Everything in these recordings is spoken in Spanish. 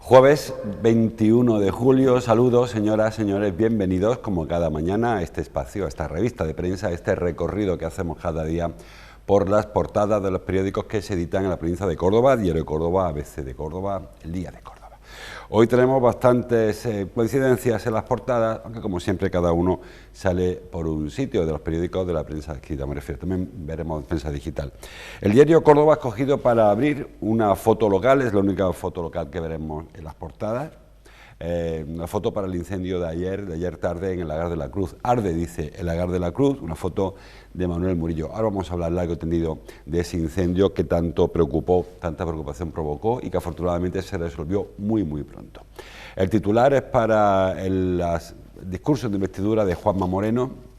Jueves 21 de julio, saludos señoras, señores, bienvenidos como cada mañana a este espacio, a esta revista de prensa, a este recorrido que hacemos cada día por las portadas de los periódicos que se editan en la provincia de Córdoba, Diario de Córdoba, ABC de Córdoba, El Día de Córdoba. Hoy tenemos bastantes coincidencias en las portadas, aunque como siempre cada uno sale por un sitio de los periódicos de la prensa escrita, me refiero, también veremos prensa digital. El Diario Córdoba ha escogido para abrir una foto local, es la única foto local que veremos en las portadas. Una foto para el incendio de ayer tarde en el Lagar de la Cruz. Arde, dice, el Lagar de la Cruz, una foto de Manuel Murillo. Ahora vamos a hablar largo y tendido de ese incendio que tanto preocupó, tanta preocupación provocó y que afortunadamente se resolvió muy pronto. El titular es para el discurso de investidura de Juanma Moreno.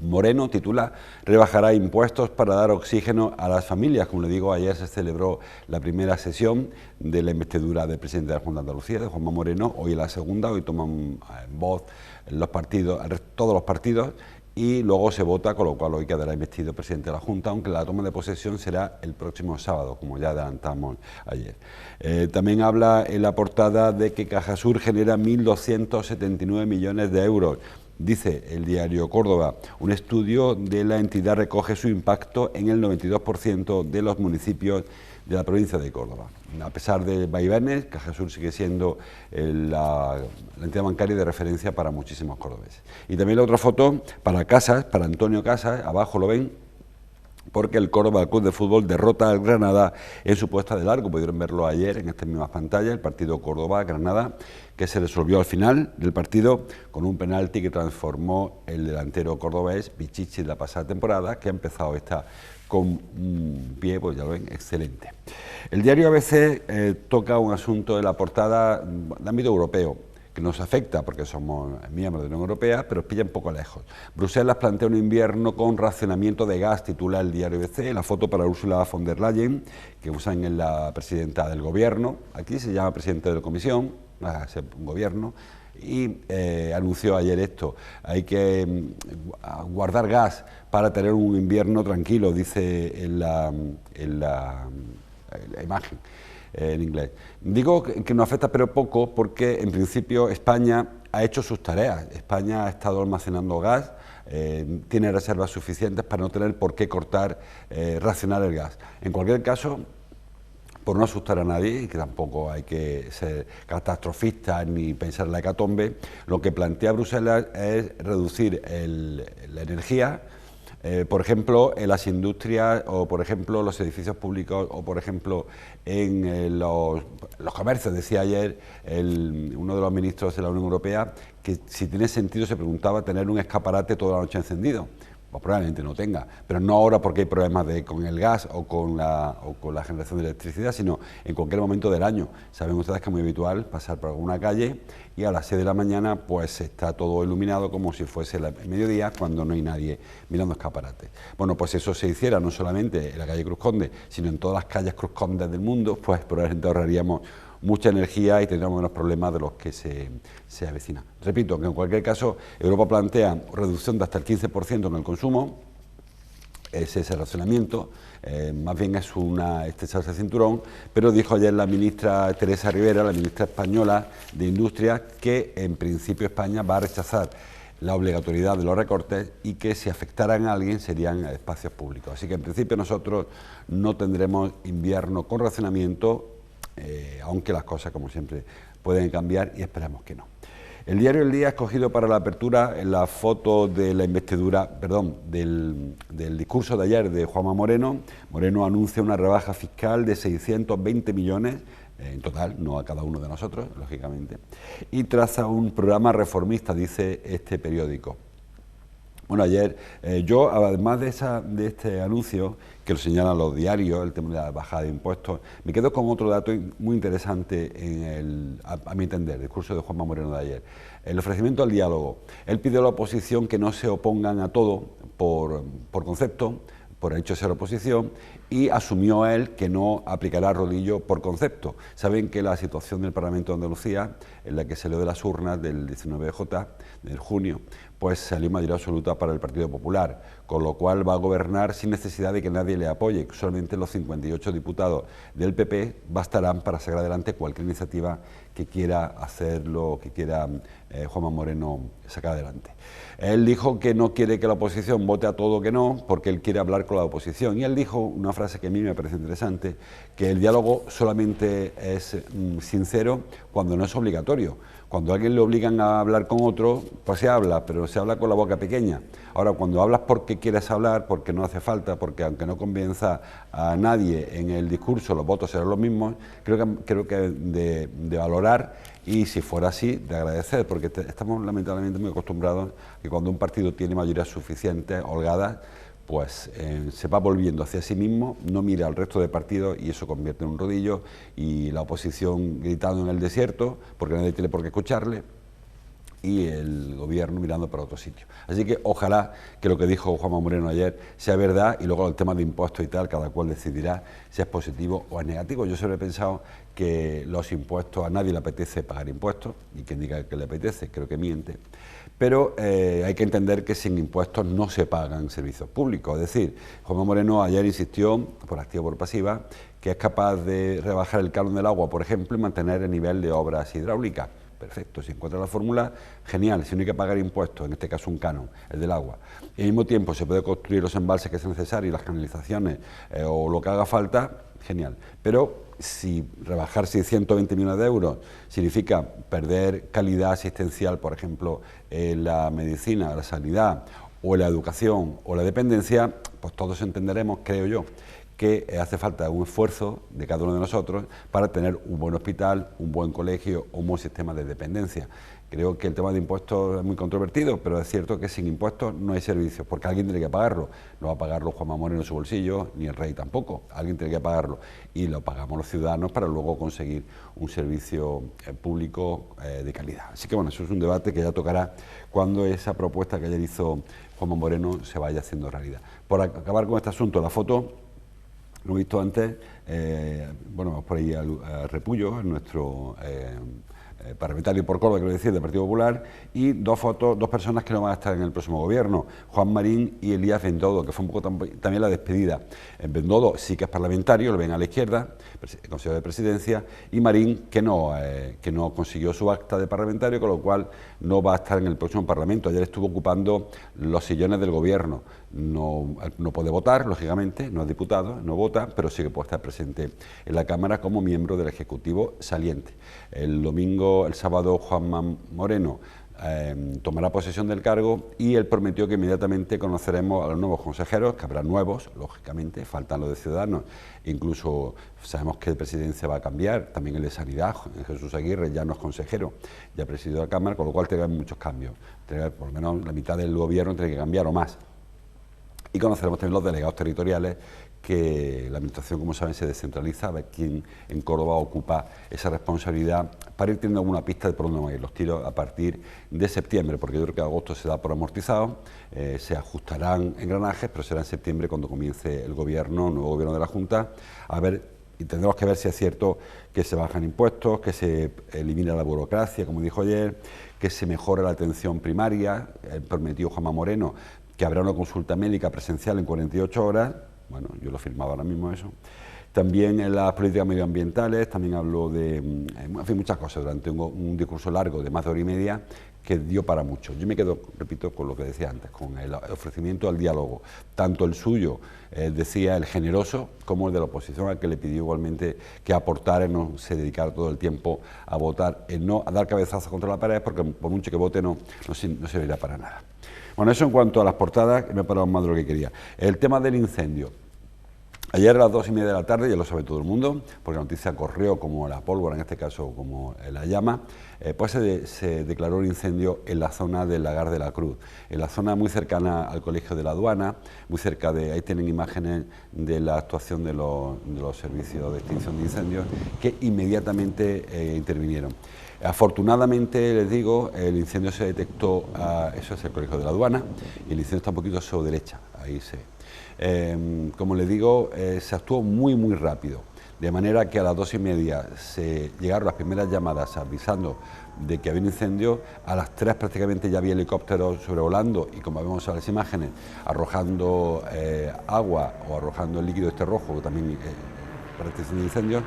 Moreno titula: rebajará impuestos para dar oxígeno a las familias. Como le digo, ayer se celebró la primera sesión de la investidura del presidente de la Junta de Andalucía, de Juanma Moreno. Hoy es la segunda, hoy toman voz los partidos, todos los partidos, y luego se vota, con lo cual hoy quedará investido presidente de la Junta, aunque la toma de posesión será el próximo sábado, como ya adelantamos ayer. También habla en la portada de que Cajasur genera 1.279 millones de euros. Dice el Diario Córdoba, un estudio de la entidad recoge su impacto en el 92% de los municipios de la provincia de Córdoba. A pesar de vaivenes, Cajasur sigue siendo la entidad bancaria de referencia para muchísimos cordobeses. Y también la otra foto para Casas, para Antonio Casas, abajo lo ven, porque el Córdoba Club de Fútbol derrota al Granada en su puesta de largo. Pudieron verlo ayer en estas mismas pantallas, el partido Córdoba-Granada, que se resolvió al final del partido con un penalti que transformó el delantero cordobés Pichichi de la pasada temporada, que ha empezado esta con un pie, pues ya lo ven, excelente. El diario ABC toca un asunto de la portada de ámbito europeo, que nos afecta porque somos miembros de la Unión Europea, pero pilla un poco lejos. Bruselas plantea un invierno con racionamiento de gas, titula el diario ABC, la foto para Ursula von der Leyen, que usan en la presidenta del gobierno, aquí se llama presidenta de la comisión, un gobierno, y anunció ayer esto: hay que guardar gas para tener un invierno tranquilo, dice en la imagen. En inglés. Digo que nos afecta pero poco porque en principio España ha hecho sus tareas. España ha estado almacenando gas, tiene reservas suficientes para no tener por qué cortar, racionar el gas. En cualquier caso, por no asustar a nadie, y que tampoco hay que ser catastrofistas ni pensar en la hecatombe, lo que plantea Bruselas es reducir la energía, por ejemplo, en las industrias, o por ejemplo, los edificios públicos, o por ejemplo, en los comercios. Decía ayer uno de los ministros de la Unión Europea que si tiene sentido, se preguntaba, tener un escaparate toda la noche encendido. Pues probablemente no tenga, pero no ahora porque hay problemas con el gas o con la generación de electricidad, sino en cualquier momento del año. Saben ustedes que es muy habitual pasar por alguna calle y a las 6 de la mañana pues está todo iluminado como si fuese el mediodía, cuando no hay nadie mirando escaparates. Bueno, pues eso se hiciera no solamente en la calle Cruz Conde, sino en todas las calles Cruz Condes del mundo, pues probablemente ahorraríamos mucha energía y tendríamos menos problemas de los que se avecinan. Repito, que en cualquier caso Europa plantea reducción de hasta el 15% en el consumo, ese racionamiento, más bien es estrecharse el cinturón, pero dijo ayer la ministra Teresa Rivera, la ministra española de Industria, que en principio España va a rechazar la obligatoriedad de los recortes y que si afectaran a alguien serían espacios públicos. Así que en principio nosotros no tendremos invierno con racionamiento, aunque las cosas, como siempre, pueden cambiar y esperamos que no. El diario El Día ha escogido para la apertura la foto de la investidura, del discurso de ayer de Juanma Moreno. Moreno anuncia una rebaja fiscal de 620 millones, en total, no a cada uno de nosotros, lógicamente, y traza un programa reformista, dice este periódico. Bueno, ayer yo, además de este anuncio, que lo señalan los diarios, el tema de la bajada de impuestos, me quedo con otro dato muy interesante a mi entender, el discurso de Juanma Moreno de ayer. El ofrecimiento al diálogo. Él pidió a la oposición que no se opongan a todo por concepto, por el hecho de ser oposición, y asumió él que no aplicará rodillo por concepto. Saben que la situación del Parlamento de Andalucía, en la que se le de las urnas del 19J, del junio, pues salió mayoría absoluta para el Partido Popular, con lo cual va a gobernar sin necesidad de que nadie le apoye. Solamente los 58 diputados del PP bastarán para sacar adelante cualquier iniciativa que quiera hacerlo, que quiera Juanma Moreno sacar adelante. Él dijo que no quiere que la oposición vote a todo que no, porque él quiere hablar con la oposición. Y él dijo una frase que a mí me parece interesante, que el diálogo solamente es sincero cuando no es obligatorio. Cuando a alguien le obligan a hablar con otro, pues se habla, pero se habla con la boca pequeña. Ahora, cuando hablas porque quieres hablar, porque no hace falta, porque aunque no convenza a nadie en el discurso, los votos serán los mismos, creo que de valorar y, si fuera así, de agradecer, porque estamos lamentablemente muy acostumbrados a que cuando un partido tiene mayoría suficiente, holgada, pues se va volviendo hacia sí mismo, no mira al resto de partidos y eso convierte en un rodillo, y la oposición gritando en el desierto porque nadie tiene por qué escucharle y el gobierno mirando para otro sitio. Así que ojalá que lo que dijo Juanma Moreno ayer sea verdad, y luego el tema de impuestos y tal, cada cual decidirá si es positivo o es negativo. Yo siempre he pensado que los impuestos, a nadie le apetece pagar impuestos, y quien diga que le apetece creo que miente, pero hay que entender que sin impuestos no se pagan servicios públicos. Es decir, Juanma Moreno ayer insistió, por activa o por pasiva, que es capaz de rebajar el canon del agua, por ejemplo, y mantener el nivel de obras hidráulicas. Perfecto, si encuentra la fórmula, genial. Si no hay que pagar impuestos, en este caso un canon, el del agua, y al mismo tiempo se puede construir los embalses que sean necesarios, las canalizaciones o lo que haga falta, genial. Pero si rebajar 620 millones de euros significa perder calidad asistencial, por ejemplo, en la medicina, la sanidad, o en la educación, o la dependencia, pues todos entenderemos, creo yo, que hace falta un esfuerzo de cada uno de nosotros para tener un buen hospital, un buen colegio o un buen sistema de dependencia. Creo que el tema de impuestos es muy controvertido, pero es cierto que sin impuestos no hay servicios, porque alguien tiene que pagarlo. No va a pagarlo Juanma Moreno en su bolsillo, ni el rey tampoco. Alguien tiene que pagarlo, y lo pagamos los ciudadanos para luego conseguir un servicio público de calidad. Así que bueno, eso es un debate que ya tocará cuando esa propuesta que ayer hizo Juanma Moreno se vaya haciendo realidad. Por acabar con este asunto, la foto, lo he visto antes, bueno, vamos por ahí a Repullo, nuestro parlamentario por Córdoba, quiero decir, del Partido Popular, y dos fotos, dos personas que no van a estar en el próximo gobierno, Juan Marín y Elías Bendodo, que fue un poco también la despedida. Bendodo sí que es parlamentario, lo ven a la izquierda, consejero de presidencia, y Marín que no consiguió su acta de parlamentario, con lo cual no va a estar en el próximo Parlamento. Ayer estuvo ocupando los sillones del gobierno. No puede votar, lógicamente, no es diputado, no vota, pero sí que puede estar presente en la Cámara como miembro del Ejecutivo saliente. El sábado, Juanma Moreno tomará posesión del cargo, y él prometió que inmediatamente conoceremos a los nuevos consejeros, que habrá nuevos, lógicamente, faltan los de Ciudadanos, incluso sabemos que el Presidencia va a cambiar, también el de Sanidad, Jesús Aguirre ya no es consejero, ya ha presidido la Cámara, con lo cual tendrá muchos cambios, por lo menos la mitad del gobierno tiene que cambiar o más. Y conoceremos también los delegados territoriales, que la Administración, como saben, se descentraliza, a ver quién en Córdoba ocupa esa responsabilidad, para ir teniendo alguna pista de por dónde van a ir los tiros a partir de septiembre, porque yo creo que agosto se da por amortizado, se ajustarán engranajes, pero será en septiembre cuando comience el gobierno, nuevo gobierno de la Junta, a ver, y tendremos que ver si es cierto que se bajan impuestos, que se elimina la burocracia, como dijo ayer, que se mejora la atención primaria. Prometió Juanma Moreno que habrá una consulta médica presencial en 48 horas, bueno, yo lo firmaba ahora mismo eso. También en las políticas medioambientales, también habló de, en fin, muchas cosas, durante un discurso largo de más de hora y media, que dio para mucho. Yo me quedo, repito, con lo que decía antes, con el ofrecimiento al diálogo, tanto el suyo, decía, el generoso, como el de la oposición, al que le pidió igualmente que aportara y no se dedicara todo el tiempo a votar, no a dar cabezazos contra la pared, porque por mucho que vote no servirá para nada. Bueno, eso en cuanto a las portadas, me he parado más de lo que quería. El tema del incendio. Ayer a las 2:30 de la tarde, ya lo sabe todo el mundo, porque la noticia corrió como la pólvora, en este caso como la llama, pues se declaró un incendio en la zona del Lagar de la Cruz, en la zona muy cercana al Colegio de la Aduana, muy cerca de, ahí tienen imágenes de la actuación de los servicios de extinción de incendios, que inmediatamente intervinieron. Afortunadamente, les digo, el incendio se detectó, eso es el Colegio de la Aduana, y el incendio está un poquito a su derecha, ahí se... como les digo, se actuó muy rápido. de manera que a las 2:30 se llegaron las primeras llamadas avisando de que había un incendio. A las 3 prácticamente ya había helicópteros sobrevolando y, como vemos en las imágenes, arrojando agua o arrojando el líquido este rojo, también para extinción de incendios,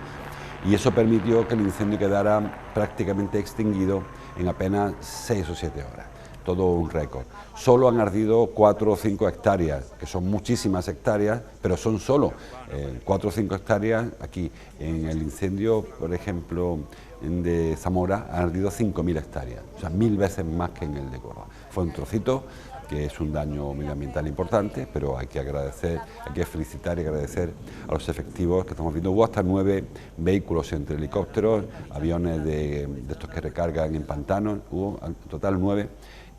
y eso permitió que el incendio quedara prácticamente extinguido en apenas 6 o 7 horas. Todo un récord. Solo han ardido 4 o 5 hectáreas, que son muchísimas hectáreas, pero son solo 4 o 5 hectáreas. Aquí en el incendio, por ejemplo, de Zamora, han ardido 5.000 hectáreas, o sea, 1000 veces más que en el de Córdoba. Fue un trocito, que es un daño medioambiental importante, pero hay que agradecer, hay que felicitar y agradecer a los efectivos que estamos viendo. Hubo hasta 9 vehículos entre helicópteros, aviones de estos que recargan en pantanos, hubo en total 9,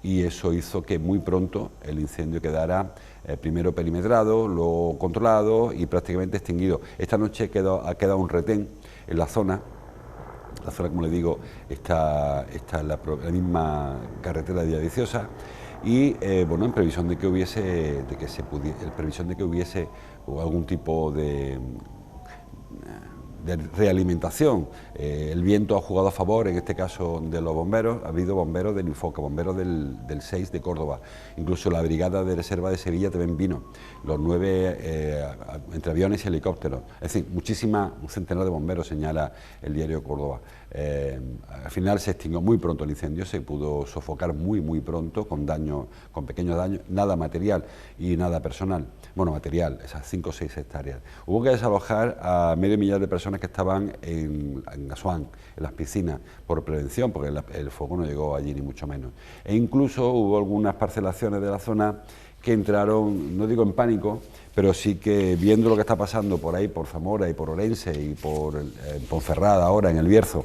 y eso hizo que muy pronto el incendio quedara primero perimetrado, luego controlado y prácticamente extinguido. Esta noche ha quedado un retén en la zona. La zona, como les digo, está en la misma carretera de Villaviciosa, y bueno, en previsión de que hubiese, algún tipo de realimentación. El viento ha jugado a favor, en este caso de los bomberos. Ha habido bomberos del Infoca, bomberos del 6 de Córdoba, incluso la brigada de reserva de Sevilla también vino, los 9 entre aviones y helicópteros, es decir, un centenar de bomberos, señala el diario Córdoba. Al final se extinguió muy pronto el incendio, se pudo sofocar muy pronto, con pequeños daños, nada material y nada personal. Bueno, material, esas 5 o 6 hectáreas. Hubo que desalojar a medio millar de personas que estaban en Asuán, en las piscinas, por prevención, porque el fuego no llegó allí ni mucho menos. E incluso hubo algunas parcelaciones de la zona que entraron, no digo en pánico, pero sí que, viendo lo que está pasando por ahí, por Zamora y por Orense y por Ponferrada ahora, en el Bierzo,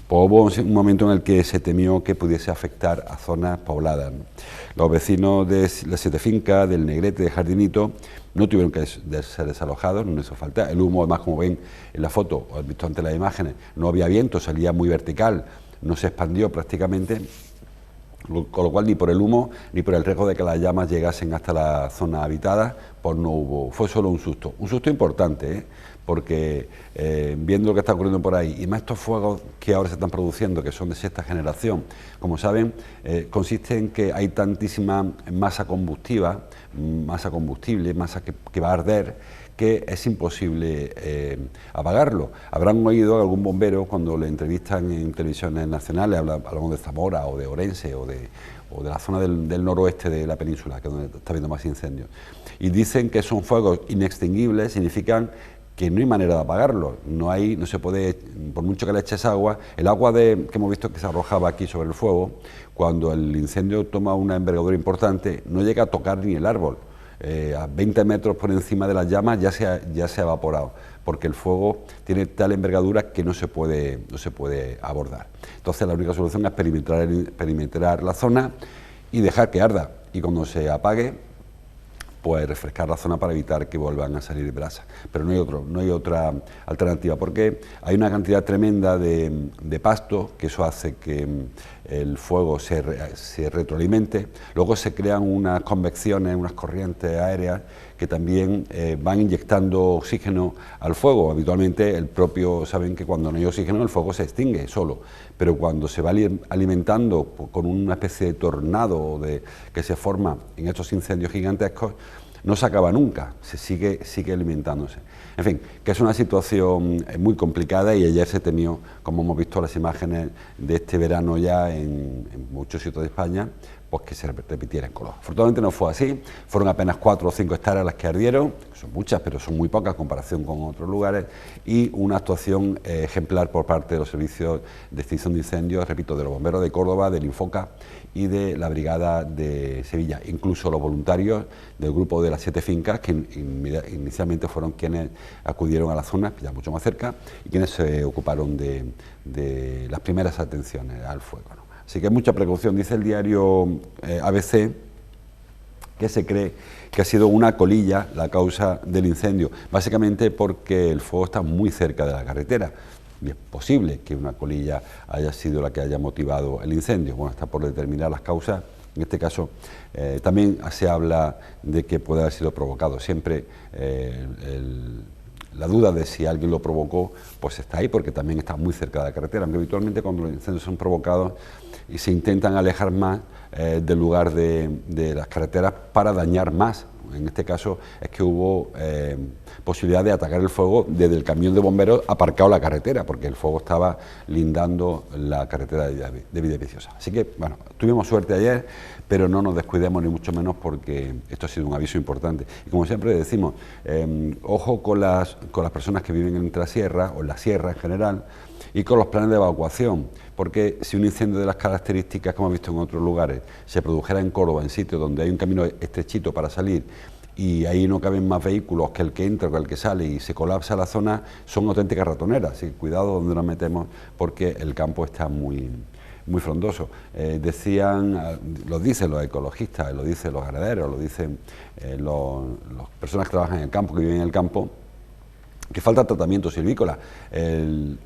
pues hubo un momento en el que se temió que pudiese afectar a zonas pobladas, ¿no? Los vecinos de las 7 fincas, del Negrete, de Jardinito, no tuvieron que ser desalojados, no hizo falta. El humo, además, como ven en la foto, o han visto antes las imágenes, no había viento, salía muy vertical, no se expandió prácticamente, con lo cual ni por el humo ni por el riesgo de que las llamas llegasen hasta la zona habitada, pues no hubo, fue solo un susto importante, porque viendo lo que está ocurriendo por ahí, y más estos fuegos que ahora se están produciendo, que son de sexta generación, como saben, consiste en que hay tantísima masa combustible, masa que va a arder, que es imposible apagarlo. Habrán oído a algún bombero cuando le entrevistan en televisiones nacionales, hablamos de Zamora o de Orense o de la zona del noroeste de la península, que es donde está habiendo más incendios, y dicen que son fuegos inextinguibles, significan que no hay manera de apagarlo, no se puede, por mucho que le eches agua, el agua que hemos visto que se arrojaba aquí sobre el fuego, cuando el incendio toma una envergadura importante, no llega a tocar ni el árbol. A 20 metros por encima de las llamas ya se ha evaporado, porque el fuego tiene tal envergadura que no se puede abordar. Entonces la única solución es perimetrar la zona y dejar que arda, y cuando se apague, pues refrescar la zona para evitar que vuelvan a salir brasas. Pero no hay otra alternativa, porque hay una cantidad tremenda de pasto, que eso hace que el fuego se retroalimente. Luego se crean unas convecciones, unas corrientes aéreas que también van inyectando oxígeno al fuego. Habitualmente saben que cuando no hay oxígeno el fuego se extingue solo, pero cuando se va alimentando con una especie de tornado que se forma en estos incendios gigantescos, no se acaba nunca, se sigue alimentándose. En fin, que es una situación muy complicada, y ayer se temió, como hemos visto las imágenes de este verano ya en muchos sitios de España, pues que se repitiera en Córdoba. Afortunadamente no fue así, fueron apenas 4 o 5 hectáreas las que ardieron, son muchas, pero son muy pocas en comparación con otros lugares, y una actuación ejemplar por parte de los servicios de extinción de incendios, repito, de los bomberos de Córdoba, del Infoca y de la brigada de Sevilla, incluso los voluntarios del grupo de las 7 fincas, que inicialmente fueron quienes acudieron a la zona, ya mucho más cerca, y quienes se ocuparon de las primeras atenciones al fuego, ¿no? Así que mucha precaución. Dice el diario ABC que se cree que ha sido una colilla la causa del incendio, básicamente porque el fuego está muy cerca de la carretera, y es posible que una colilla haya sido la que haya motivado el incendio. Bueno, está por determinar las causas. En este caso también se habla de que puede haber sido provocado. Siempre la duda de si alguien lo provocó, pues está ahí, porque también está muy cerca de la carretera, aunque habitualmente cuando los incendios son provocados y se intentan alejar más del lugar de las carreteras para dañar más. En este caso es que hubo posibilidad de atacar el fuego desde el camión de bomberos aparcado en la carretera, porque el fuego estaba lindando la carretera de Villaviciosa. Así que, bueno, tuvimos suerte ayer, pero no nos descuidemos ni mucho menos, porque esto ha sido un aviso importante. Y como siempre decimos, ojo con las personas que viven en la sierra o en la sierra en general, y con los planes de evacuación, porque si un incendio de las características que hemos visto en otros lugares se produjera en Córdoba, en sitios donde hay un camino estrechito para salir y ahí no caben más vehículos que el que entra o que el que sale y se colapsa la zona, son auténticas ratoneras. Así que cuidado donde nos metemos, porque el campo está muy frondoso. Decían, lo dicen los ecologistas, lo dicen los ganaderos, lo dicen las personas que trabajan en el campo, que viven en el campo, que falta tratamiento silvícola.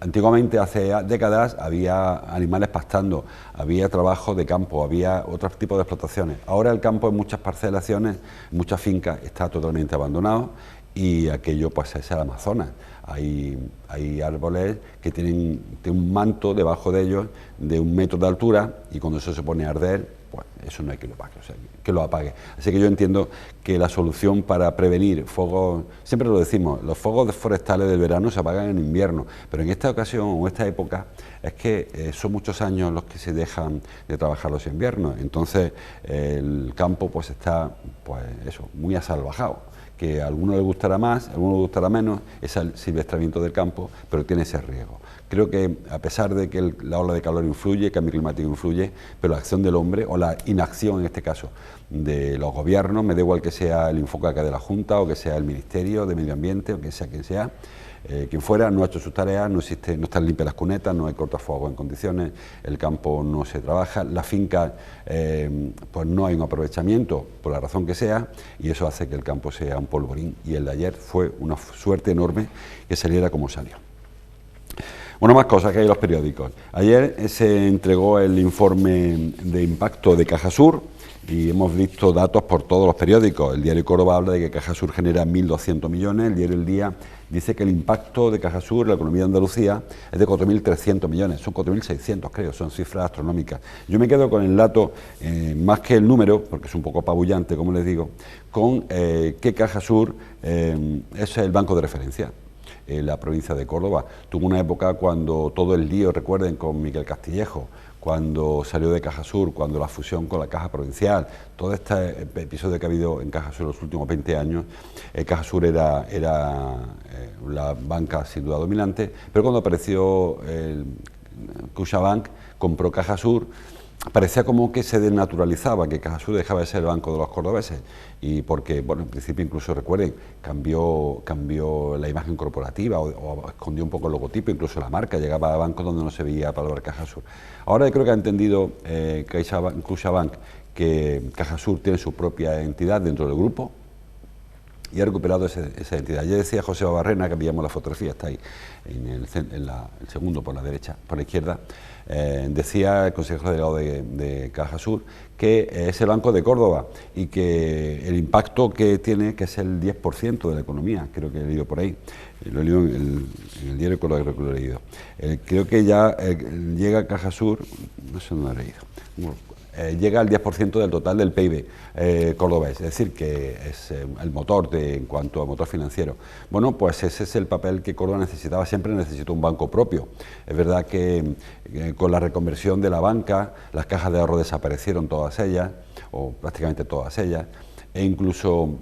Antiguamente, hace décadas, había animales pastando, había trabajo de campo, había otros tipos de explotaciones. Ahora el campo en muchas parcelaciones, en muchas fincas, está totalmente abandonado, y aquello pues es el Amazonas. Hay árboles que tienen un manto debajo de ellos de 1 metro de altura, y cuando eso se pone a arder, pues eso no hay que lo apague, o sea, que lo apague. Así que yo entiendo que la solución para prevenir fuegos, siempre lo decimos, los fuegos forestales del verano se apagan en invierno, pero en esta ocasión o esta época es que son muchos años los que se dejan de trabajar los inviernos, entonces el campo pues está, pues eso, muy asalvajado. Que a algunos les gustará más, a algunos les gustará menos, es el silvestramiento del campo, pero tiene ese riesgo. Creo que a pesar de que la ola de calor influye, el cambio climático influye, pero la acción del hombre, o la inacción en este caso, de los gobiernos, me da igual que sea el Infoca de la Junta, o que sea el Ministerio de Medio Ambiente, o que sea quien sea, quien fuera, no ha hecho sus tareas, no están limpias las cunetas, no hay cortafuegos en condiciones, el campo no se trabaja, la finca pues no hay un aprovechamiento por la razón que sea, y eso hace que el campo sea un polvorín, y el de ayer fue una suerte enorme que saliera como salió. Bueno, más cosas que hay en los periódicos. Ayer se entregó el informe de impacto de Cajasur, y hemos visto datos por todos los periódicos. El diario Córdoba habla de que Cajasur genera 1.200 millones, el diario El Día dice que el impacto de Cajasur en la economía de Andalucía es de 4.300 millones, son 4.600 creo, son cifras astronómicas. Yo me quedo con el dato, más que el número, porque es un poco apabullante, como les digo, con que Cajasur es el banco de referencia. La provincia de Córdoba tuvo una época cuando todo el lío, recuerden, con Miguel Castillejo, cuando salió de Cajasur, cuando la fusión con la Caja Provincial, todo este episodio que ha habido en Cajasur en los últimos 20 años, Cajasur era la banca sin duda dominante, pero cuando apareció CaixaBank, compró Cajasur, parecía como que se desnaturalizaba, que Cajasur dejaba de ser el banco de los cordobeses, y porque, bueno, en principio incluso recuerden, cambió la imagen corporativa o escondió un poco el logotipo, incluso la marca, llegaba a bancos donde no se veía la palabra Cajasur. Ahora creo que ha entendido CaixaBank que Cajasur tiene su propia entidad dentro del grupo, y ha recuperado esa entidad. Ya decía José Barrena, que veíamos la fotografía, está ahí, el segundo por la derecha, por la izquierda, decía el consejero delegado de Cajasur que es el Banco de Córdoba, y que el impacto que tiene, que es el 10% de la economía, creo que he leído por ahí, lo he leído en el diario Córdoba, creo que lo he leído. Creo que ya llega a Cajasur, no sé dónde lo he leído, llega al 10% del total del PIB cordobés, es decir, que es el motor en cuanto a motor financiero. Bueno, pues ese es el papel que Córdoba necesitaba, siempre necesitó un banco propio. Es verdad que con la reconversión de la banca, las cajas de ahorro desaparecieron todas ellas, o prácticamente todas ellas, e incluso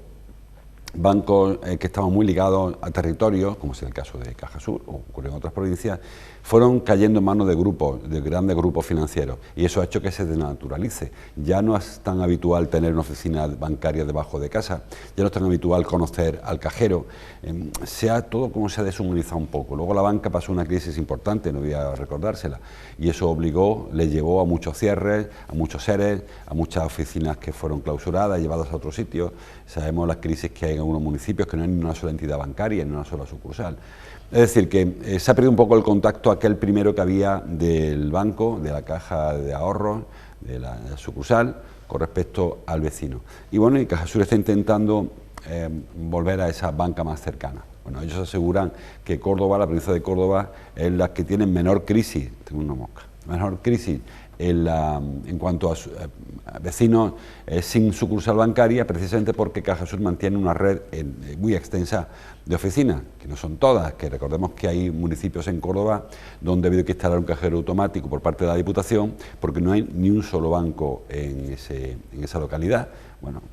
bancos que estaban muy ligados a territorios, como es el caso de Cajasur o ocurrió en otras provincias, fueron cayendo en manos de grupos, de grandes grupos financieros, y eso ha hecho que se desnaturalice. Ya no es tan habitual tener una oficina bancaria debajo de casa, ya no es tan habitual conocer al cajero, todo como se ha deshumanizado un poco. Luego la banca pasó una crisis importante, no voy a recordársela, y eso le llevó a muchos cierres, a muchos seres, a muchas oficinas que fueron clausuradas, llevadas a otros sitios. Sabemos las crisis que hay en algunos municipios, que no hay ni una sola entidad bancaria, ni una sola sucursal. Es decir, que se ha perdido un poco el contacto aquel primero que había del banco, de la caja de ahorros, de la sucursal, con respecto al vecino. Y bueno, y Cajasur está intentando volver a esa banca más cercana. Bueno, ellos aseguran que Córdoba, la provincia de Córdoba, es la que tiene menor crisis, tengo una mosca, menor crisis en cuanto a vecinos sin sucursal bancaria, precisamente porque Cajasur mantiene una red muy extensa de oficinas, que no son todas, que recordemos que hay municipios en Córdoba donde ha habido que instalar un cajero automático por parte de la Diputación, porque no hay ni un solo banco en esa localidad. Bueno,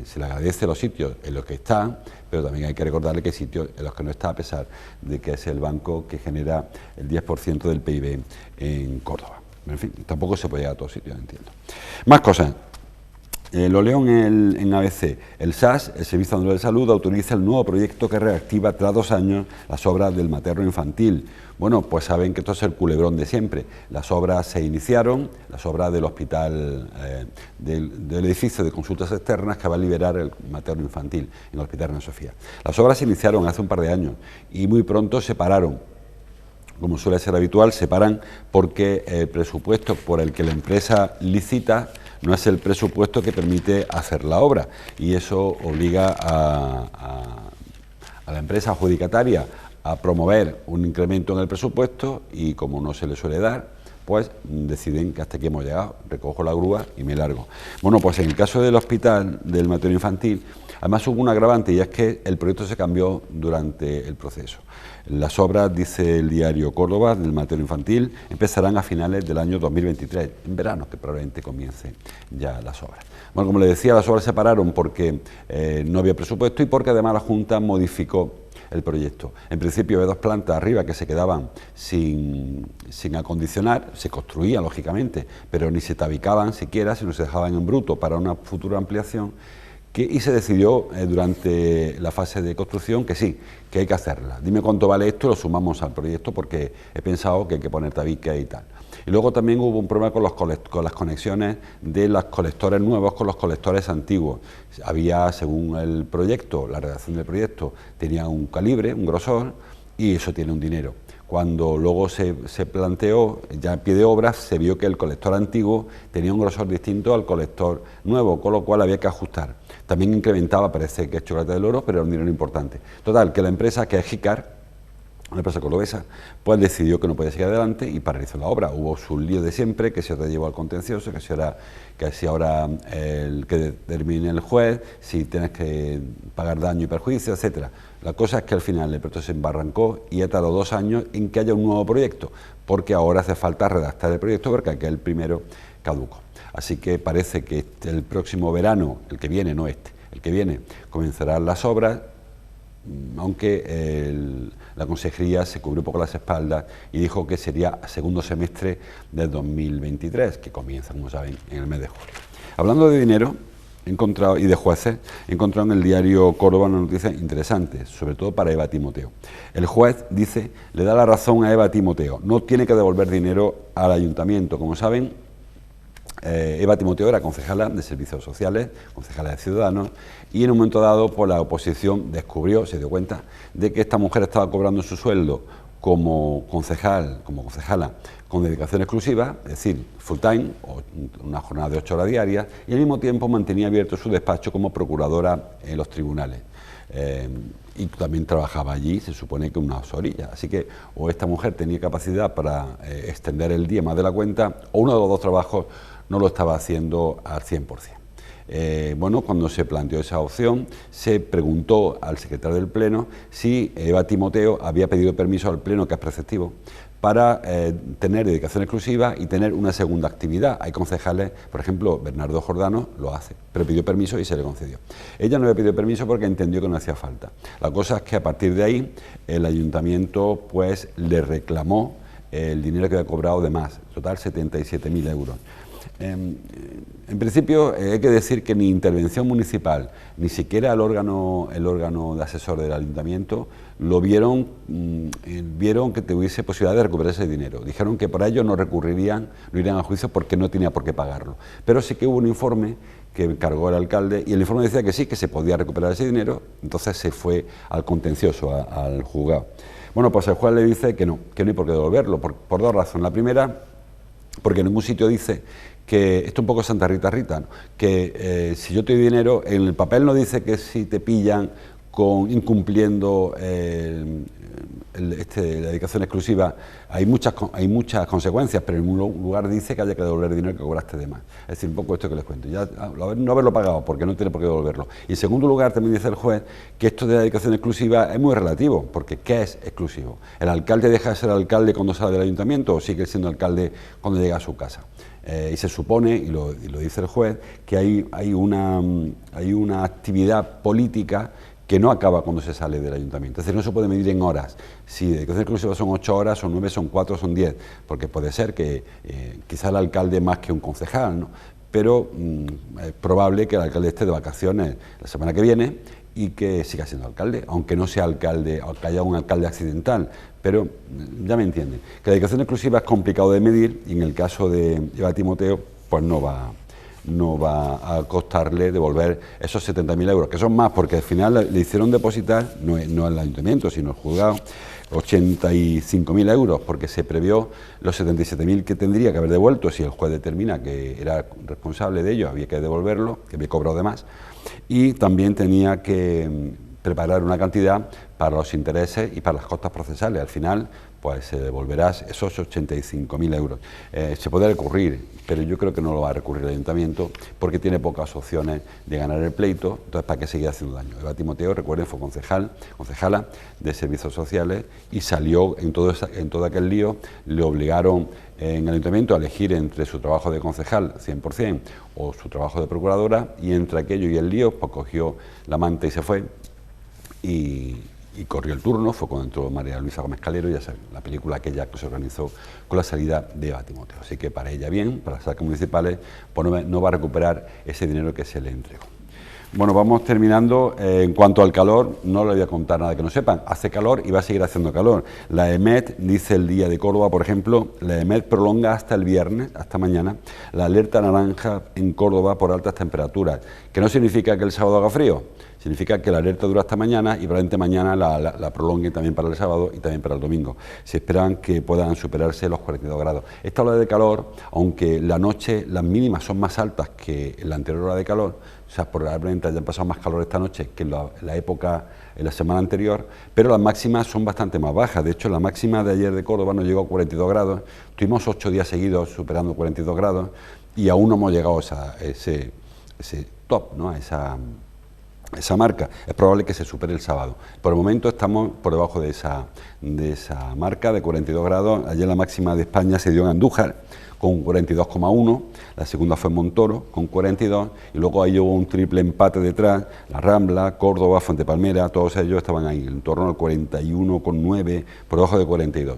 se le agradece los sitios en los que están, pero también hay que recordarle que hay sitios en los que no está, a pesar de que es el banco que genera el 10% del PIB en Córdoba. En fin, tampoco se puede llegar a todos sitios, entiendo. Más cosas. Lo leo en ABC. El SAS, el Servicio Andaluz de Salud, autoriza el nuevo proyecto que reactiva tras 2 años las obras del materno infantil. Bueno, pues saben que esto es el culebrón de siempre. Las obras se iniciaron, las obras del hospital, del edificio de consultas externas que va a liberar el materno infantil en el Hospital Reina Sofía. Las obras se iniciaron hace un par de años y muy pronto se pararon. Como suele ser habitual, se paran porque el presupuesto por el que la empresa licita no es el presupuesto que permite hacer la obra, y eso obliga a la empresa adjudicataria a promover un incremento en el presupuesto, y como no se le suele dar, pues deciden que hasta aquí hemos llegado, recojo la grúa y me largo. Bueno, pues en el caso del hospital del materno infantil, además hubo un agravante, y es que el proyecto se cambió durante el proceso. Las obras, dice el diario Córdoba, del materno infantil, empezarán a finales del año 2023, en verano, que probablemente comiencen ya las obras. Bueno, como le decía, las obras se pararon porque no había presupuesto y porque además la Junta modificó el proyecto. En principio había 2 plantas arriba que se quedaban sin acondicionar, se construían lógicamente, pero ni se tabicaban siquiera, sino se dejaban en bruto para una futura ampliación. Y se decidió durante la fase de construcción que sí, que hay que hacerla. Dime cuánto vale esto y lo sumamos al proyecto, porque he pensado que hay que poner tabique y tal. Y luego también hubo un problema con las conexiones de los colectores nuevos con los colectores antiguos. Había, según el proyecto, la redacción del proyecto, tenía un calibre, un grosor, y eso tiene un dinero. Cuando luego se planteó, ya en pie de obra, se vio que el colector antiguo tenía un grosor distinto al colector nuevo, con lo cual había que ajustar. También incrementaba, parece que es Chocolate del Oro, pero era un dinero importante. Total, que la empresa, que es Jicar, una empresa cordobesa, pues decidió que no podía seguir adelante y paralizó la obra. Hubo su lío de siempre, que se llevó al contencioso, que si ahora el que determine el juez, si tienes que pagar daño y perjuicio, etcétera. La cosa es que al final el proyecto se embarrancó y ha tardado 2 años en que haya un nuevo proyecto, porque ahora hace falta redactar el proyecto porque aquel primero caducó. Así que parece que el próximo verano, el que viene, no este, el que viene, comenzarán las obras, aunque la consejería se cubrió un poco las espaldas y dijo que sería segundo semestre del 2023, que comienza, como saben, en el mes de julio. Hablando de dinero y de jueces, he encontrado en el diario Córdoba una noticia interesante, sobre todo para Eva Timoteo. El juez, dice, le da la razón a Eva Timoteo, no tiene que devolver dinero al ayuntamiento. Como saben, Eva Timoteo era concejala de Servicios Sociales, concejala de Ciudadanos, y en un momento dado, pues la oposición se dio cuenta de que esta mujer estaba cobrando su sueldo como concejala, con dedicación exclusiva, es decir, full time, o una jornada de 8 horas diarias, y al mismo tiempo mantenía abierto su despacho como procuradora en los tribunales. Y también trabajaba allí, se supone que unas orillas. Así que o esta mujer tenía capacidad para extender el día más de la cuenta, o uno de los 2 trabajos no lo estaba haciendo al 100%. Bueno, cuando se planteó esa opción, se preguntó al secretario del Pleno si Eva Timoteo había pedido permiso al Pleno, que es preceptivo, para tener dedicación exclusiva y tener una segunda actividad. Hay concejales, por ejemplo, Bernardo Jordano lo hace, pero pidió permiso y se le concedió. Ella no había pedido permiso porque entendió que no hacía falta. La cosa es que a partir de ahí el ayuntamiento pues le reclamó el dinero que había cobrado de más, total 77.000 euros. En principio hay que decir que ni intervención municipal, ni siquiera el órgano de asesor del ayuntamiento lo vieron que tuviese posibilidad de recuperar ese dinero. Dijeron que por ello no recurrirían, no irían a juicio porque no tenía por qué pagarlo. Pero sí que hubo un informe que encargó el alcalde y el informe decía que sí, que se podía recuperar ese dinero, entonces se fue al contencioso, al juzgado. Bueno, pues el juez le dice que no hay por qué devolverlo, por 2 razones. La primera, porque en ningún sitio dice que, esto un poco Santa Rita, ¿no? Que si yo te doy dinero, en el papel no dice que si te pillan incumpliendo la dedicación exclusiva, hay muchas consecuencias, pero en un lugar dice que haya que devolver el dinero que cobraste de más. Es decir, un poco esto que les cuento, ya no haberlo pagado porque no tiene por qué devolverlo. Y en segundo lugar, también dice el juez que esto de la dedicación exclusiva es muy relativo, porque ¿qué es exclusivo? ¿El alcalde deja de ser alcalde cuando sale del ayuntamiento o sigue siendo alcalde cuando llega a su casa? Y se supone, y lo dice el juez, que hay una actividad política que no acaba cuando se sale del ayuntamiento. Es decir, no se puede medir en horas. Si de dedicación exclusiva son 8 horas, son 9, son 4, son 10, porque puede ser que quizá el alcalde más que un concejal, ¿no? Pero es probable que el alcalde esté de vacaciones la semana que viene y que siga siendo alcalde, aunque no sea alcalde, aunque haya un alcalde accidental, pero ya me entienden. Que la dedicación exclusiva es complicado de medir y en el caso de Eva Timoteo, pues no va a costarle devolver esos 70.000 euros, que son más porque al final le hicieron depositar, no el ayuntamiento, sino el juzgado, 85.000 euros, porque se previó los 77.000 que tendría que haber devuelto si el juez determina que era responsable de ello, había que devolverlo, que había cobrado de más, y también tenía que preparar una cantidad para los intereses y para las costas procesales. Al final, pues se devolverás esos 85.000 euros. Se puede recurrir, pero yo creo que no lo va a recurrir el ayuntamiento porque tiene pocas opciones de ganar el pleito, entonces ¿para qué seguir haciendo daño? Eva Timoteo, recuerden, fue concejala de Servicios Sociales y salió en todo aquel lío, le obligaron en el ayuntamiento a elegir entre su trabajo de concejal 100% o su trabajo de procuradora, y entre aquello y el lío, pues cogió la manta y se fue. Y corrió el turno, fue cuando entró María Luisa Gómez Calero, ya saben, la película aquella que se organizó con la salida de Eva Timoteo. Así que para ella bien, para las arcas municipales, pues no va a recuperar ese dinero que se le entregó. Bueno, vamos terminando. En cuanto al calor, no les voy a contar nada que no sepan. Hace calor y va a seguir haciendo calor. La EMET dice el día de Córdoba, por ejemplo, la EMET prolonga hasta el viernes, hasta mañana, la alerta naranja en Córdoba por altas temperaturas. ¿Que no significa que el sábado haga frío? Significa que la alerta dura hasta mañana y probablemente mañana la prolonguen también para el sábado y también para el domingo. Se esperan que puedan superarse los 42 grados. Esta ola de calor, aunque la noche las mínimas son más altas que en la anterior ola de calor, o sea, probablemente hayan pasado más calor esta noche que en la época, en la semana anterior, pero las máximas son bastante más bajas. De hecho, la máxima de ayer de Córdoba nos llegó a 42 grados, tuvimos 8 días seguidos superando 42 grados y aún no hemos llegado a ese top, ¿no? A esa marca. Es probable que se supere el sábado. Por el momento estamos por debajo de esa marca de 42 grados. Ayer la máxima de España se dio en Andújar con 42,1, la segunda fue en Montoro con 42 y luego ahí hubo un triple empate detrás, La Rambla, Córdoba, Fuente Palmera, todos ellos estaban ahí en torno al 41,9, por debajo de 42.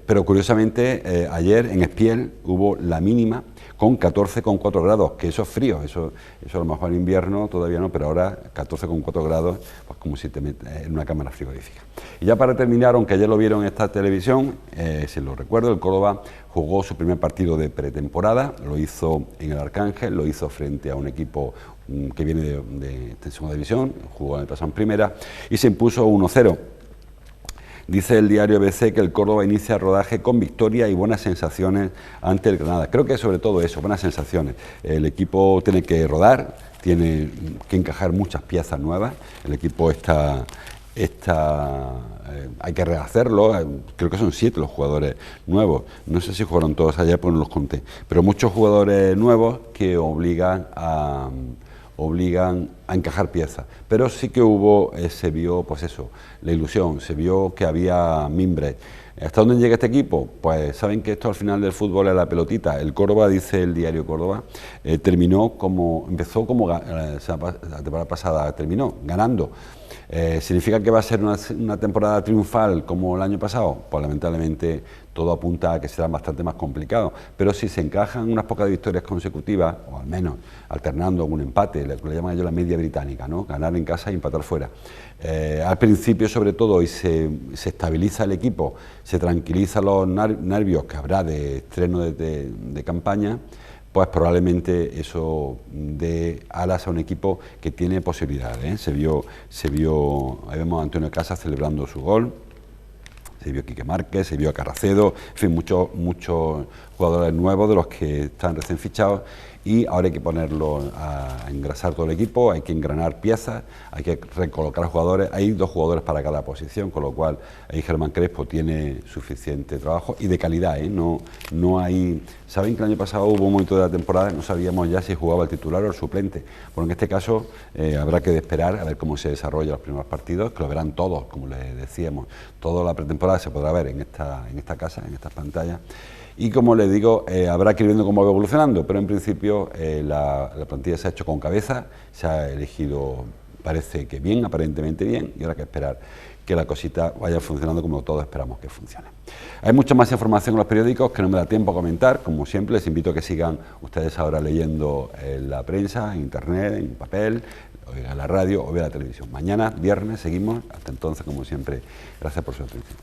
Pero curiosamente ayer en Espiel hubo la mínima con 14,4 grados, que eso es frío, eso a lo mejor en invierno todavía no, pero ahora 14,4 grados, pues como si te metes en una cámara frigorífica. Y ya para terminar, aunque ayer lo vieron en esta televisión, se lo recuerdo, el Córdoba jugó su primer partido de pretemporada, lo hizo en el Arcángel, lo hizo frente a un equipo que viene de segunda división, jugó en el pasado en primera y se impuso 1-0. Dice el diario ABC que el Córdoba inicia el rodaje con victoria y buenas sensaciones ante el Granada. Creo que sobre todo eso, buenas sensaciones. El equipo tiene que rodar, tiene que encajar muchas piezas nuevas. El equipo hay que rehacerlo. Creo que son 7 los jugadores nuevos. No sé si jugaron todos allá, pues no los conté. Pero muchos jugadores nuevos que obligan a encajar piezas, pero sí que se vio, pues eso, la ilusión, se vio que había mimbres. ¿Hasta dónde llega este equipo? Pues saben que esto al final del fútbol es la pelotita. El Córdoba, dice el diario Córdoba, empezó como la temporada pasada, terminó ganando. ¿Significa que va a ser una temporada triunfal como el año pasado? Pues lamentablemente todo apunta a que será bastante más complicado, pero si se encajan unas pocas victorias consecutivas, o al menos alternando un empate, lo que le llaman ellos la media británica, ¿no? Ganar en casa y empatar fuera. Al principio, sobre todo, y se estabiliza el equipo, se tranquilizan los nervios que habrá de estreno de campaña, pues probablemente eso dé alas a un equipo que tiene posibilidades, ¿eh? Ahí vemos a Antonio Casas celebrando su gol, se vio a Quique Márquez, se vio a Carracedo, en fin, muchos jugadores nuevos de los que están recién fichados, y ahora hay que ponerlo a engrasar todo el equipo, hay que engranar piezas, hay que recolocar jugadores, hay 2 jugadores para cada posición, con lo cual ahí Germán Crespo tiene suficiente trabajo y de calidad, no hay... Saben que el año pasado hubo un momento de la temporada, no sabíamos ya si jugaba el titular o el suplente, bueno, en este caso habrá que esperar a ver cómo se desarrollan los primeros partidos, que lo verán todos, como les decíamos, toda la pretemporada se podrá ver en esta casa, en estas pantallas. Y como les digo, habrá que ir viendo cómo va evolucionando, pero en principio la plantilla se ha hecho con cabeza, se ha elegido, parece que bien, aparentemente bien, y ahora hay que esperar que la cosita vaya funcionando como todos esperamos que funcione. Hay mucha más información en los periódicos que no me da tiempo a comentar, como siempre les invito a que sigan ustedes ahora leyendo la prensa, en internet, en papel, oigan la radio o vean la televisión. Mañana, viernes, seguimos, hasta entonces como siempre, gracias por su atención.